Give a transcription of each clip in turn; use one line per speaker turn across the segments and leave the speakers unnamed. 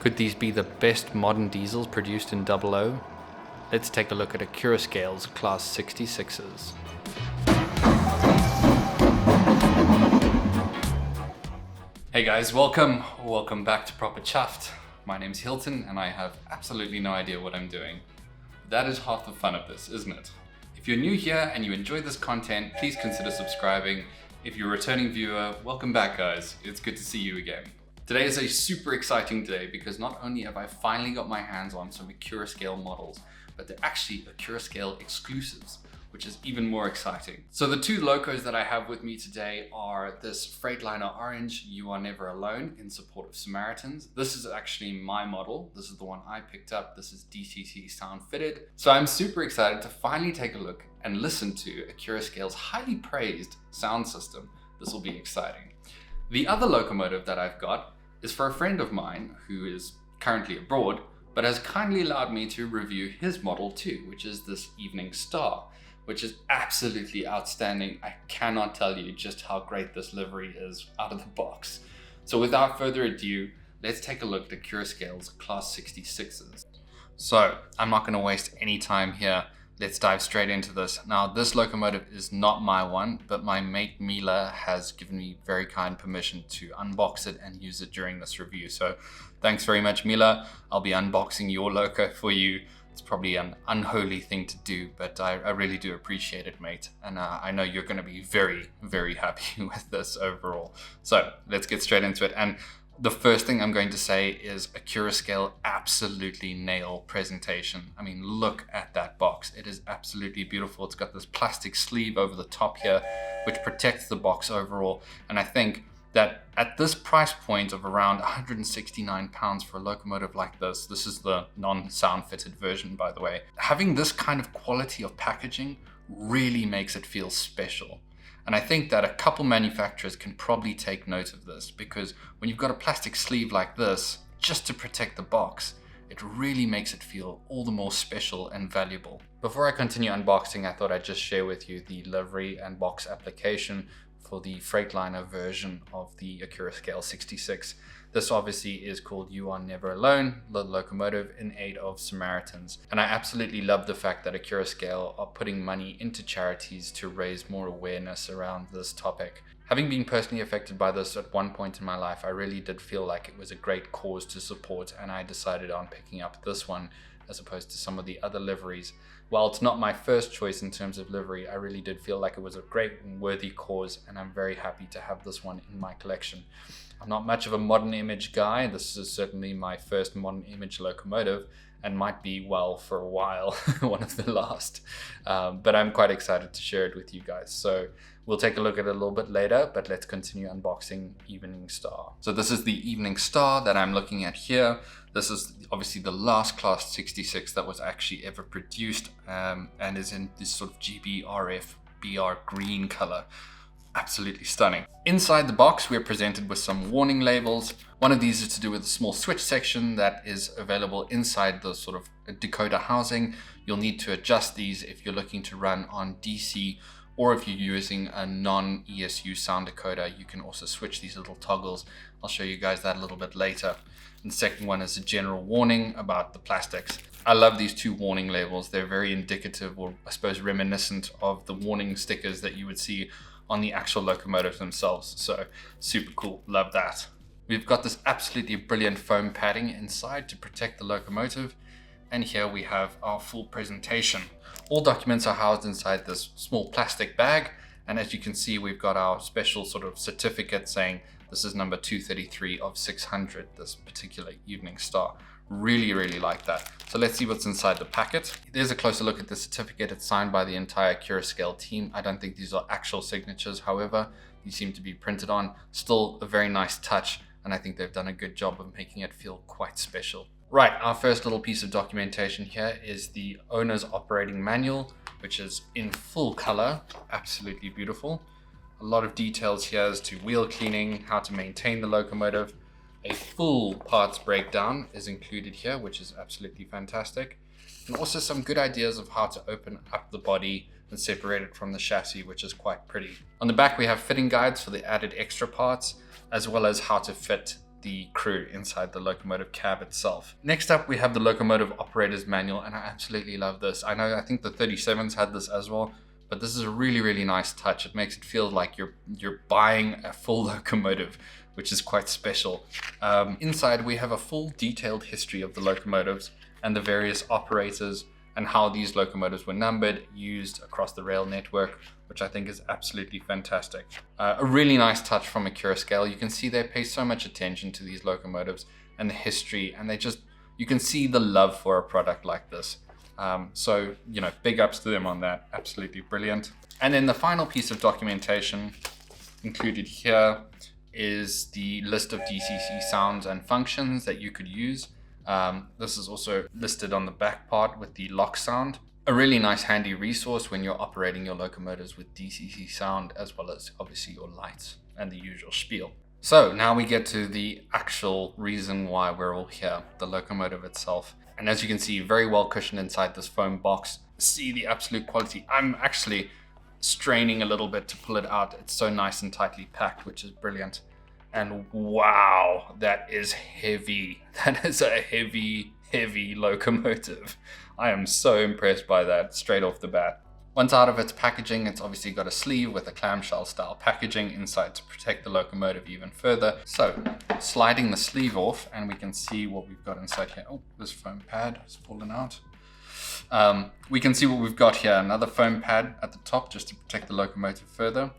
Could these be the best modern diesels produced in 00? Let's take a look at Accurascale's Class 66s. Hey guys, welcome back to Proper Chuffed. My name's Hilton and I have absolutely no idea what I'm doing. That is half the fun of this, isn't it? If you're new here and you enjoy this content, please consider subscribing. If you're a returning viewer, welcome back guys. It's good to see you again. Today is a super exciting day because not only have I finally got my hands on some Accurascale models, but they're actually Accurascale exclusives, which is even more exciting. So the two locos that I have with me today are this Freightliner Orange, You Are Never Alone, in support of Samaritans. This is actually my model. This is the one I picked up. This is DCT sound fitted. So I'm super excited to finally take a look and listen to Accurascale's highly praised sound system. This will be exciting. The other locomotive that I've got is for a friend of mine who is currently abroad, but has kindly allowed me to review his model too, which is this Evening Star, which is absolutely outstanding. I cannot tell you just how great this livery is out of the box. So without further ado, let's take a look at Accurascale's Class 66s. So I'm not going to waste any time here. Let's dive straight into this. Now, this locomotive is not my one, but my mate Mila has given me very kind permission to unbox it and use it during this review. So thanks very much, Mila. I'll be unboxing your loco for you. It's probably an unholy thing to do, but I really do appreciate it, mate. And I know you're going to be very, very happy with this overall. So let's get straight into it. And the first thing I'm going to say is Accurascale absolutely nail presentation. I mean, look at that box. It is absolutely beautiful. It's got this plastic sleeve over the top here, which protects the box overall. And I think that at this price point of around £169 for a locomotive like this is the non-sound fitted version, by the way, having this kind of quality of packaging really makes it feel special. And I think that a couple manufacturers can probably take note of this, because when you've got a plastic sleeve like this, just to protect the box, it really makes it feel all the more special and valuable. Before I continue unboxing, I thought I'd just share with you the livery and box application for the Freightliner version of the Accurascale 66. This obviously is called You Are Never Alone, the locomotive in aid of Samaritans. And I absolutely love the fact that Accurascale are putting money into charities to raise more awareness around this topic. Having been personally affected by this at one point in my life, I really did feel like it was a great cause to support, and I decided on picking up this one as opposed to some of the other liveries. While it's not my first choice in terms of livery, I really did feel like it was a great and worthy cause, and I'm very happy to have this one in my collection. I'm not much of a modern image guy. This is certainly my first modern image locomotive, and might be, well, for a while, one of the last. But I'm quite excited to share it with you guys. So we'll take a look at it a little bit later, but let's continue unboxing Evening Star. So this is the Evening Star that I'm looking at here. This is obviously the last Class 66 that was actually ever produced, and is in this sort of GBRF BR green color. Absolutely stunning. Inside the box, we're presented with some warning labels. One of these is to do with a small switch section that is available inside the sort of decoder housing. You'll need to adjust these if you're looking to run on DC, or if you're using a non-ESU sound decoder, you can also switch these little toggles. I'll show you guys that a little bit later. And the second one is a general warning about the plastics. I love these two warning labels. They're very indicative, or I suppose reminiscent of the warning stickers that you would see on the actual locomotives themselves. So super cool, love that. We've got this absolutely brilliant foam padding inside to protect the locomotive. And here we have our full presentation. All documents are housed inside this small plastic bag. And as you can see, we've got our special sort of certificate saying this is number 233 of 600, this particular Evening Star. Really, really like that. So let's see what's inside the packet. There's a closer look at the certificate. It's signed by the entire Accurascale team. I don't think these are actual signatures, however, these seem to be printed on. Still a very nice touch, and I think they've done a good job of making it feel quite special. Right, our first little piece of documentation here is the owner's operating manual, which is in full color, absolutely beautiful. A lot of details here as to wheel cleaning, how to maintain the locomotive. A full parts breakdown is included here, which is absolutely fantastic. And also some good ideas of how to open up the body and separate it from the chassis, which is quite pretty. On the back, we have fitting guides for the added extra parts, as well as how to fit the crew inside the locomotive cab itself. Next up, we have the locomotive operator's manual, and I absolutely love this. I think the 37s had this as well, but this is a really, really nice touch. It makes it feel like you're buying a full locomotive, which is quite special. Inside, we have a full detailed history of the locomotives and the various operators and how these locomotives were numbered, used across the rail network, which I think is absolutely fantastic. A really nice touch from Accurascale. You can see they pay so much attention to these locomotives and the history, and you can see the love for a product like this. So, big ups to them on that. Absolutely brilliant. And then the final piece of documentation included here is the list of DCC sounds and functions that you could use. This is also listed on the back part with the lock sound. A really nice handy resource when you're operating your locomotives with DCC sound, as well as obviously your lights and the usual spiel. So now we get to the actual reason why we're all here, the locomotive itself. And as you can see, very well cushioned inside this foam box. See the absolute quality. I'm actually straining a little bit to pull it out. It's so nice and tightly packed, which is brilliant. And wow, that is heavy. That is a heavy, heavy locomotive. I am so impressed by that straight off the bat. Once out of its packaging, it's obviously got a sleeve with a clamshell style packaging inside to protect the locomotive even further. So sliding the sleeve off, and we can see what we've got inside here. Oh, this foam pad has fallen out. We can see what we've got here. Another foam pad at the top just to protect the locomotive further.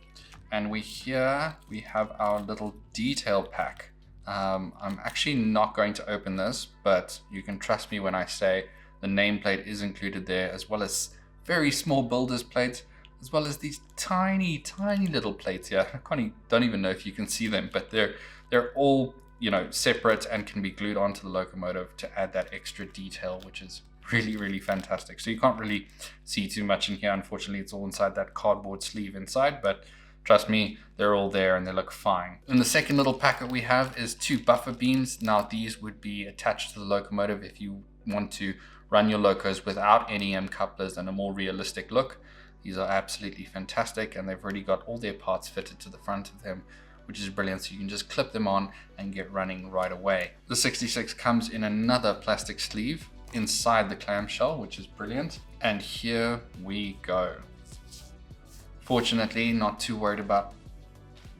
And we have our little detail pack. I'm actually not going to open this, but you can trust me when I say the nameplate is included there, as well as very small builder's plates, as well as these tiny, tiny little plates here. Don't even know if you can see them, but they're all separate and can be glued onto the locomotive to add that extra detail, which is really, really fantastic. So you can't really see too much in here. Unfortunately, it's all inside that cardboard sleeve inside, but trust me, they're all there and they look fine. And the second little packet we have is 2 buffer beams. Now these would be attached to the locomotive if you want to run your locos without NEM couplers and a more realistic look. These are absolutely fantastic, and they've already got all their parts fitted to the front of them, which is brilliant. So you can just clip them on and get running right away. The 66 comes in another plastic sleeve inside the clamshell, which is brilliant. And here we go. Fortunately, not too worried about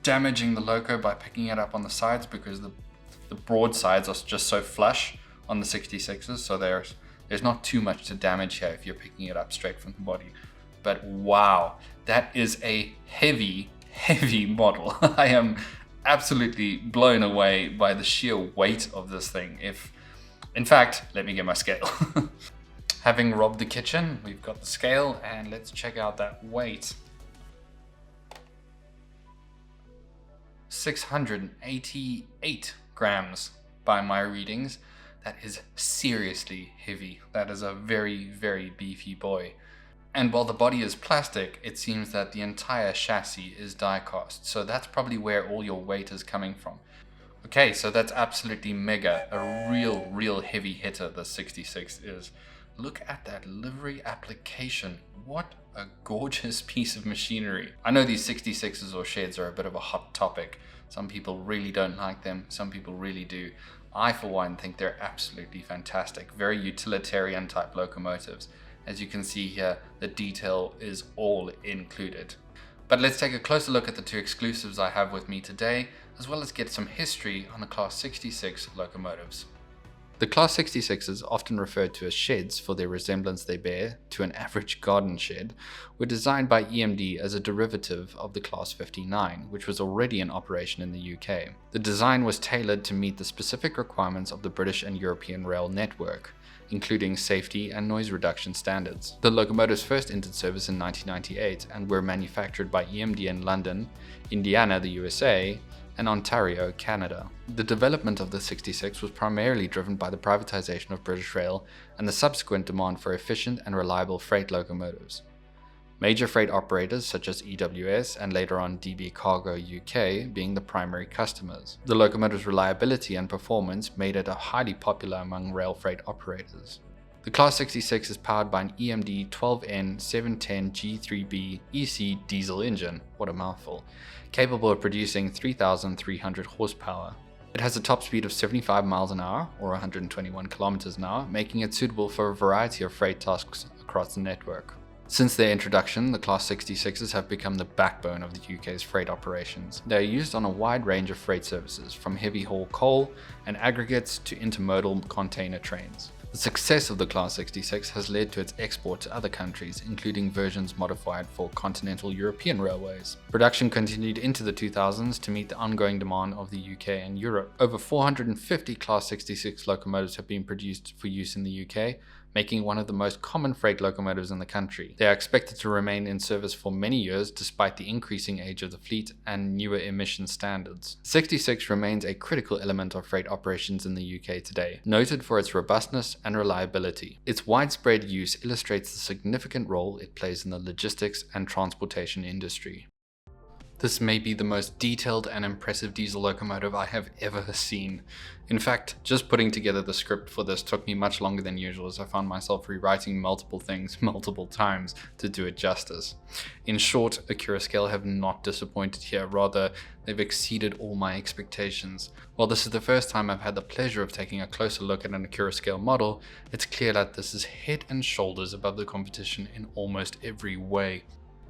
damaging the loco by picking it up on the sides, because the broad sides are just so flush on the 66s, so there's not too much to damage here if you're picking it up straight from the body. But wow, that is a heavy, heavy model. I am absolutely blown away by the sheer weight of this thing. In fact, let me get my scale. Having robbed the kitchen, we've got the scale, and let's check out that weight. 688 grams by my readings. That is seriously heavy. That is a very, very beefy boy. And while the body is plastic, it seems that the entire chassis is die cast. So that's probably where all your weight is coming from. Okay, so that's absolutely mega. A real heavy hitter, the 66 is. Look at that livery application. What a gorgeous piece of machinery. I know these 66s or sheds are a bit of a hot topic. Some people really don't like them. Some people really do. I, for one, think they're absolutely fantastic. Very utilitarian type locomotives. As you can see here, the detail is all included. But let's take a closer look at the 2 exclusives I have with me today, as well as get some history on the Class 66 locomotives. The Class 66s, often referred to as sheds for their resemblance they bear to an average garden shed, were designed by EMD as a derivative of the Class 59, which was already in operation in the UK. The design was tailored to meet the specific requirements of the British and European rail network, including safety and noise reduction standards. The locomotives first entered service in 1998 and were manufactured by EMD in London, Indiana, the USA, and Ontario, Canada. The development of the 66 was primarily driven by the privatization of British Rail and the subsequent demand for efficient and reliable freight locomotives. Major freight operators such as EWS and later on DB Cargo UK being the primary customers. The locomotive's reliability and performance made it highly popular among rail freight operators. The Class 66 is powered by an EMD 12N 710 G3B EC diesel engine, what a mouthful, capable of producing 3,300 horsepower. It has a top speed of 75 miles an hour or 121 kilometers an hour, making it suitable for a variety of freight tasks across the network. Since their introduction, the Class 66s have become the backbone of the UK's freight operations. They are used on a wide range of freight services, from heavy haul coal and aggregates to intermodal container trains. The success of the Class 66 has led to its export to other countries, including versions modified for continental European railways. Production continued into the 2000s to meet the ongoing demand of the UK and Europe. Over 450 Class 66 locomotives have been produced for use in the UK, making one of the most common freight locomotives in the country. They are expected to remain in service for many years despite the increasing age of the fleet and newer emission standards. 66 remains a critical element of freight operations in the UK today, noted for its robustness and reliability. Its widespread use illustrates the significant role it plays in the logistics and transportation industry. This may be the most detailed and impressive diesel locomotive I have ever seen. In fact, just putting together the script for this took me much longer than usual, as I found myself rewriting multiple things multiple times to do it justice. In short, Accurascale have not disappointed here, rather they've exceeded all my expectations. While this is the first time I've had the pleasure of taking a closer look at an Accurascale model, it's clear that this is head and shoulders above the competition in almost every way.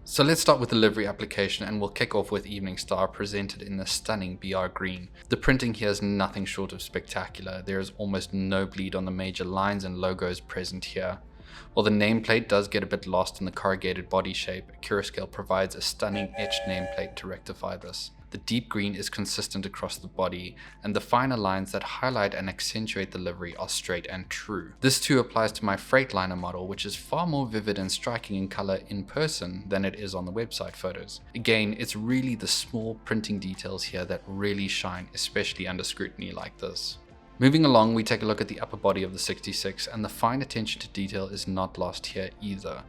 So let's start with the livery application, and we'll kick off with Evening Star, presented in the stunning BR green. The printing here is nothing short of spectacular. There is almost no bleed on the major lines and logos present here. While the nameplate does get a bit lost in the corrugated body shape, Accurascale provides a stunning etched nameplate to rectify this. The deep green is consistent across the body, and the finer lines that highlight and accentuate the livery are straight and true. This too applies to my Freightliner model, which is far more vivid and striking in color in person than it is on the website photos. Again, it's really the small printing details here that really shine, especially under scrutiny like this. Moving along, we take a look at the upper body of the 66, and the fine attention to detail is not lost here either.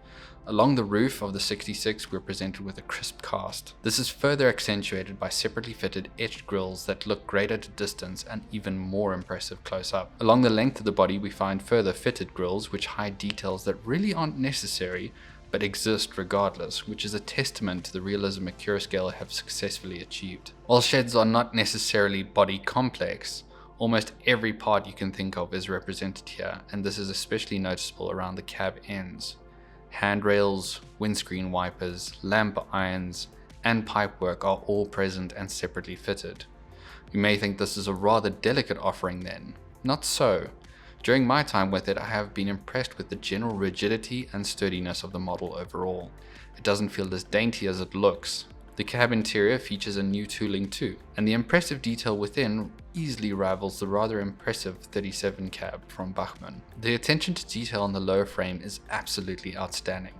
Along the roof of the 66, we're presented with a crisp cast. This is further accentuated by separately fitted etched grills that look great at a distance and even more impressive close up. Along the length of the body, we find further fitted grills which hide details that really aren't necessary but exist regardless, which is a testament to the realism Accurascale have successfully achieved. While sheds are not necessarily body complex, almost every part you can think of is represented here, and this is especially noticeable around the cab ends. Handrails, windscreen wipers, lamp irons, and pipework are all present and separately fitted. You may think this is a rather delicate offering then. Not so. During my time with it, I have been impressed with the general rigidity and sturdiness of the model overall. It doesn't feel as dainty as it looks. The cab interior features a new tooling too, and the impressive detail within easily rivals the rather impressive 37 cab from Bachmann. The attention to detail on the lower frame is absolutely outstanding.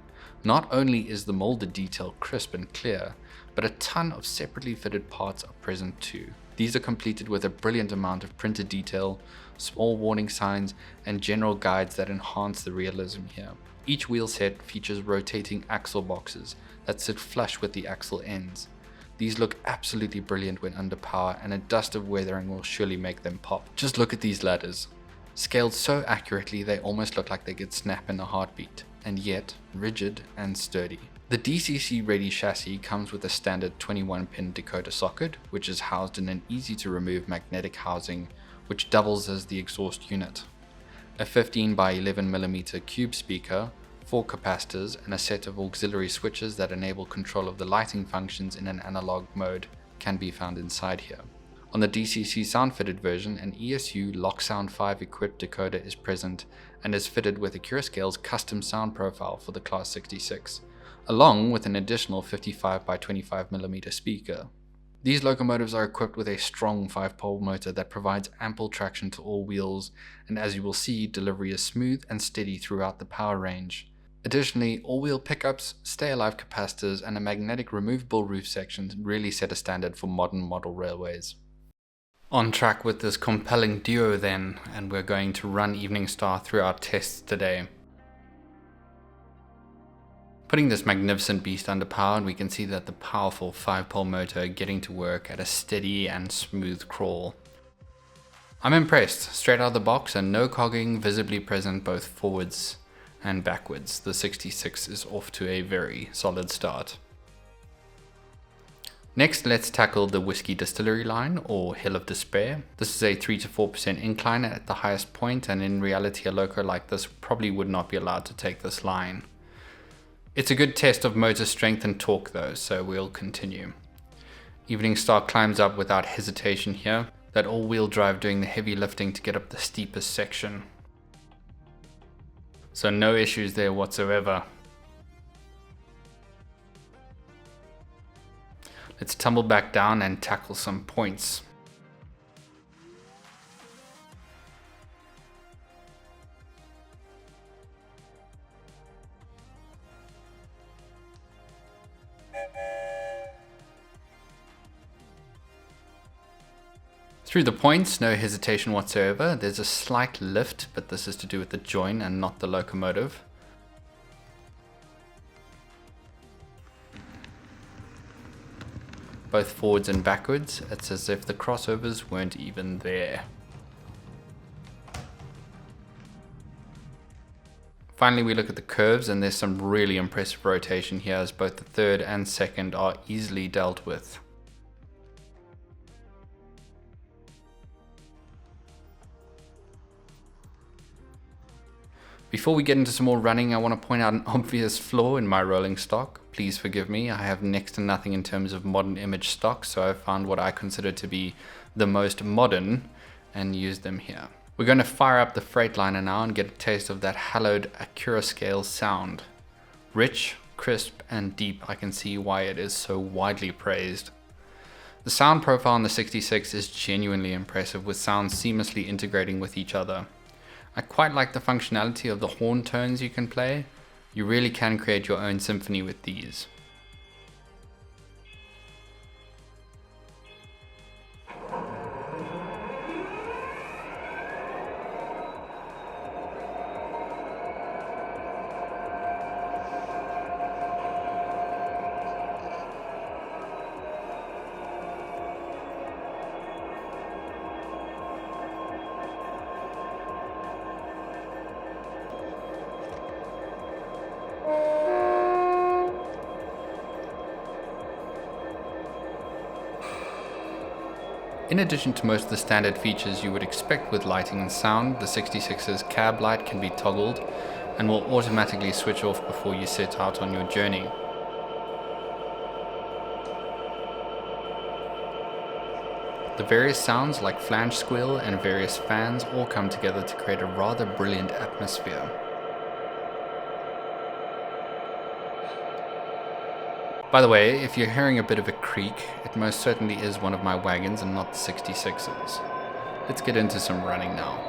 Not only is the molded detail crisp and clear, but a ton of separately fitted parts are present too. These are completed with a brilliant amount of printed detail, small warning signs, and general guides that enhance the realism here. Each wheel set features rotating axle boxes that sit flush with the axle ends. These look absolutely brilliant when under power, and a dust of weathering will surely make them pop. Just look at these ladders. Scaled so accurately they almost look like they could snap in a heartbeat, and yet rigid and sturdy. The DCC ready chassis comes with a standard 21-pin decoder socket, which is housed in an easy to remove magnetic housing which doubles as the exhaust unit. A 15 by 11mm cube speaker, 4 capacitors, and a set of auxiliary switches that enable control of the lighting functions in an analog mode can be found inside here. On the DCC sound-fitted version, an ESU LockSound 5 equipped decoder is present and is fitted with Accurascale's custom sound profile for the Class 66, along with an additional 55 by 25mm speaker. These locomotives are equipped with a strong 5-pole motor that provides ample traction to all wheels, and as you will see, delivery is smooth and steady throughout the power range. Additionally, all-wheel pickups, stay-alive capacitors, and a magnetic removable roof section really set a standard for modern model railways. On track with this compelling duo then, and we're going to run Evening Star through our tests today. Putting this magnificent beast under power, we can see that the powerful 5-pole motor getting to work at a steady and smooth crawl. I'm impressed, straight out of the box and no cogging visibly present both forwards and backwards. The 66 is off to a very solid start. Next, let's tackle the Whiskey Distillery line, or Hill of Despair. This is a 3 to 4% incline at the highest point, and in reality a loco like this probably would not be allowed to take this line. It's a good test of motor strength and torque though, so we'll continue. Evening Star climbs up without hesitation here, that all-wheel drive doing the heavy lifting to get up the steepest section. So no issues there whatsoever. Let's tumble back down and tackle some points. Through the points, no hesitation whatsoever. There's a slight lift, but this is to do with the join and not the locomotive. Both forwards and backwards, it's as if the crossovers weren't even there. Finally, we look at the curves, and there's some really impressive rotation here, as both the third and second are easily dealt with. Before we get into some more running, I want to point out an obvious flaw in my rolling stock. Please forgive me, I have next to nothing in terms of modern image stock, so I've found what I consider to be the most modern and used them here. We're going to fire up the Freightliner now and get a taste of that hallowed Accurascale sound. Rich, crisp and deep, I can see why it is so widely praised. The sound profile on the 66 is genuinely impressive, with sounds seamlessly integrating with each other. I quite like the functionality of the horn tones you can play. You really can create your own symphony with these. In addition to most of the standard features you would expect with lighting and sound, the 66's cab light can be toggled and will automatically switch off before you set out on your journey. The various sounds like flange squeal and various fans all come together to create a rather brilliant atmosphere. By the way, if you're hearing a bit of a creak, it most certainly is one of my wagons and not the 66's. Let's get into some running now.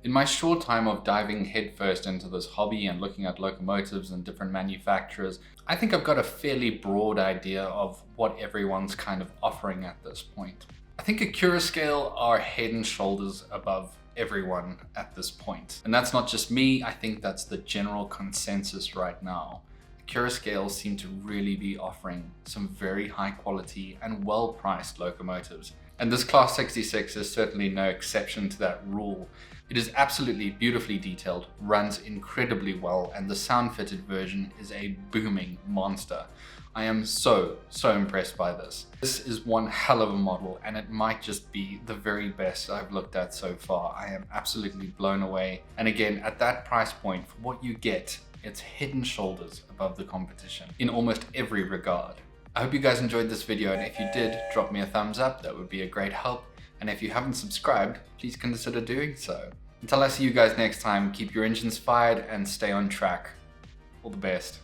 In my short time of diving headfirst into this hobby and looking at locomotives and different manufacturers, I think I've got a fairly broad idea of what everyone's kind of offering at this point. I think Accurascale are head and shoulders above everyone at this point. And that's not just me, I think that's the general consensus right now. Accurascale seem to really be offering some very high quality and well priced locomotives. And this Class 66 is certainly no exception to that rule. It is absolutely beautifully detailed, runs incredibly well, and the sound fitted version is a booming monster. I am so impressed by this. This is one hell of a model, and it might just be the very best I've looked at so far. I am absolutely blown away. And again, at that price point, for what you get, it's head and shoulders above the competition in almost every regard. I hope you guys enjoyed this video, and if you did, drop me a thumbs up, that would be a great help. And if you haven't subscribed, please consider doing so. Until I see you guys next time, keep your engines fired and stay on track. All the best.